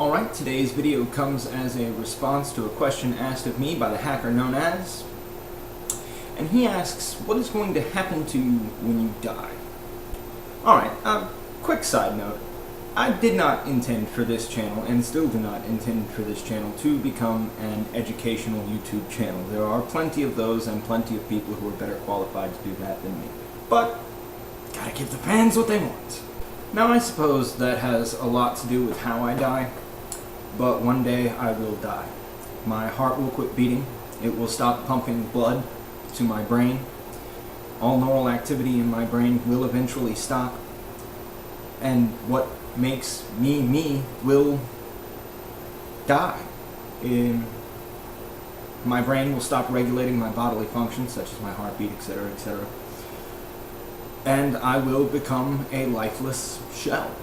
Alright, today's video comes as a response to a question asked of me by the hacker known as, and he asks, what is going to happen to you when you die? Alright, quick side note. I did not intend for this channel, and still do not intend for this channel, to become an educational YouTube channel. There are plenty of those and plenty of people who are better qualified to do that than me. But, gotta give the fans what they want. Now I suppose that has a lot to do with how I die, but one day I will die. My heart will quit beating, it will stop pumping blood to my brain, all neural activity in my brain will eventually stop, and what makes me me will die. My brain will stop regulating my bodily functions, such as my heartbeat, etc., etc., and I will become a lifeless shell.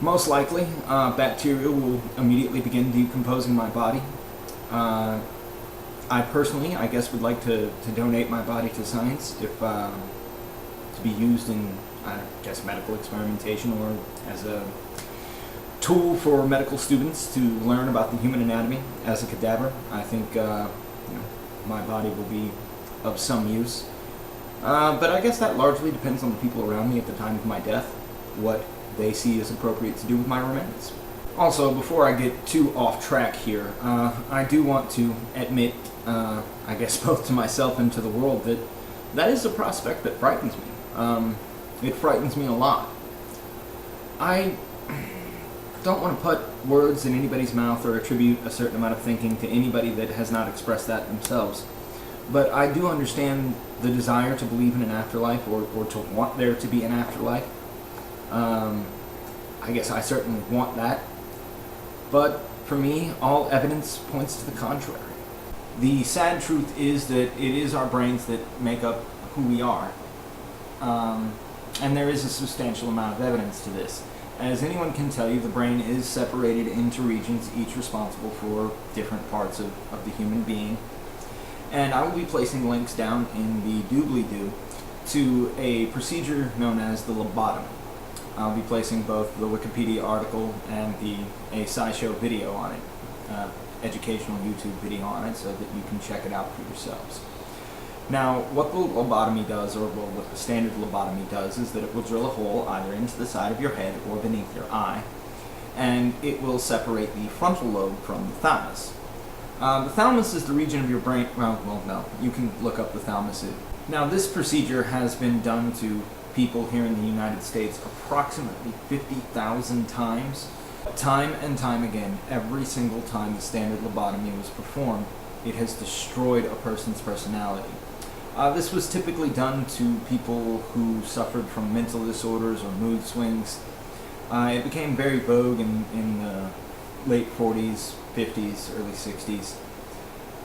Most likely, bacteria will immediately begin decomposing my body. I personally, I guess, would like to donate my body to science, if to be used in, I guess, medical experimentation, or as a tool for medical students to learn about the human anatomy as a cadaver. I think my body will be of some use. But I guess that largely depends on the people around me at the time of my death, what they see as appropriate to do with my remains. Also, before I get too off track here, I do want to admit, I guess both to myself and to the world, that that is a prospect that frightens me. It frightens me a lot. I don't want to put words in anybody's mouth or attribute a certain amount of thinking to anybody that has not expressed that themselves. But I do understand the desire to believe in an afterlife, or to want there to be an afterlife. I guess I certainly want that. But for me, all evidence points to the contrary. The sad truth is that it is our brains that make up who we are. And there is a substantial amount of evidence to this. As anyone can tell you, the brain is separated into regions, each responsible for different parts of the human being. And I will be placing links down in the doobly-doo to a procedure known as the lobotomy. I'll be placing both the Wikipedia article and a SciShow video on it, educational YouTube video on it, so that you can check it out for yourselves. Now, what the lobotomy does, or what the standard lobotomy does, is that it will drill a hole either into the side of your head or beneath your eye, and it will separate the frontal lobe from the thalamus. The thalamus is the region of your brain, well, no, you can look up the thalamus. Now, this procedure has been done to people here in the United States approximately 50,000 times. Time and time again, every single time the standard lobotomy was performed, it has destroyed a person's personality. This was typically done to people who suffered from mental disorders or mood swings. It became very vogue in the late 40s, 50s, early 60s,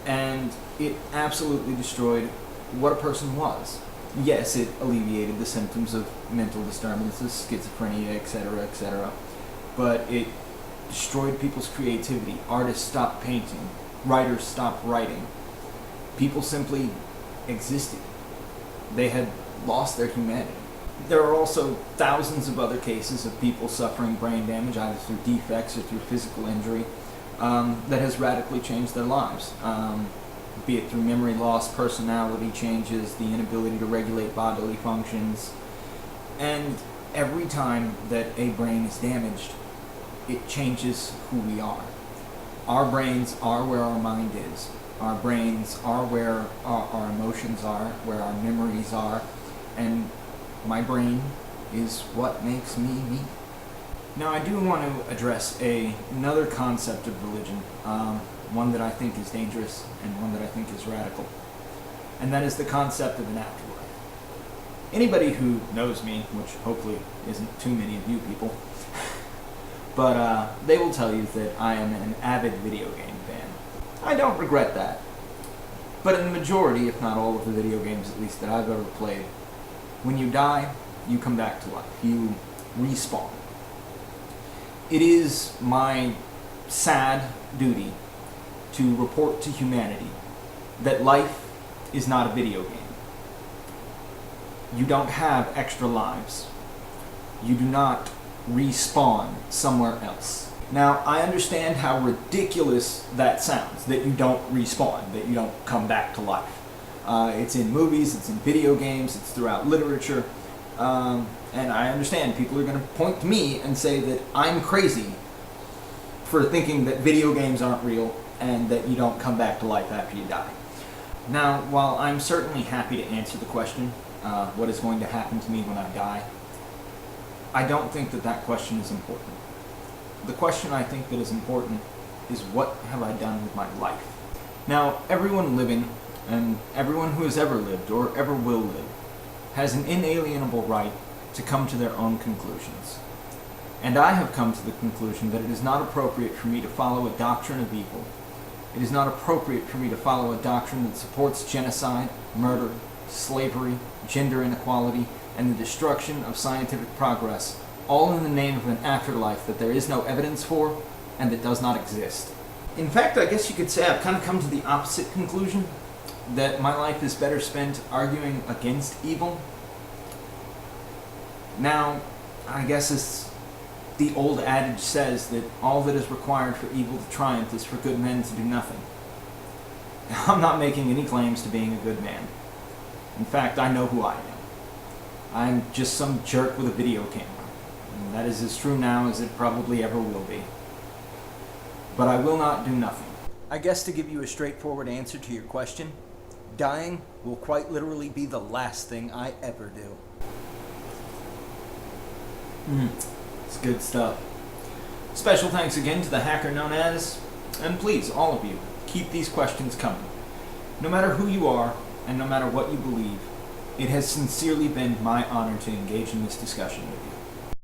and it absolutely destroyed what a person was. Yes, it alleviated the symptoms of mental disturbances, schizophrenia, etc., etc., but it destroyed people's creativity. Artists stopped painting, writers stopped writing. People simply existed. They had lost their humanity. There are also thousands of other cases of people suffering brain damage, either through defects or through physical injury, that has radically changed their lives. Be it through memory loss, personality changes, the inability to regulate bodily functions. And every time that a brain is damaged, it changes who we are. Our brains are where our mind is. Our brains are where our emotions are, where our memories are, and my brain is what makes me me. Now, I do want to address another concept of religion, one that I think is dangerous and one that I think is radical, and that is the concept of an afterlife. Anybody who knows me, which hopefully isn't too many of you people, but they will tell you that I am an avid video game fan. I don't regret that, but in the majority, if not all of the video games at least that I've ever played, when you die, you come back to life. You respawn. It is my sad duty to report to humanity that life is not a video game. You don't have extra lives. You do not respawn somewhere else. Now, I understand how ridiculous that sounds, that you don't respawn, that you don't come back to life. It's in movies, it's in video games, it's throughout literature, and I understand people are going to point to me and say that I'm crazy for thinking that video games aren't real and that you don't come back to life after you die. Now, while I'm certainly happy to answer the question, what is going to happen to me when I die, I don't think that that question is important. The question I think that is important is, what have I done with my life? Now, everyone living, and everyone who has ever lived or ever will live, has an inalienable right to come to their own conclusions. And I have come to the conclusion that it is not appropriate for me to follow a doctrine of evil. It is not appropriate for me to follow a doctrine that supports genocide, murder, slavery, gender inequality, and the destruction of scientific progress, all in the name of an afterlife that there is no evidence for and that does not exist. In fact, I guess you could say I've kind of come to the opposite conclusion, that my life is better spent arguing against evil. Now, I guess as the old adage says, that all that is required for evil to triumph is for good men to do nothing. I'm not making any claims to being a good man. In fact, I know who I am. I'm just some jerk with a video camera. And that is as true now as it probably ever will be. But I will not do nothing. I guess to give you a straightforward answer to your question, dying will quite literally be the last thing I ever do. It's good stuff. Special thanks again to the hacker known as, and please, all of you, keep these questions coming. No matter who you are, and no matter what you believe, it has sincerely been my honor to engage in this discussion with you.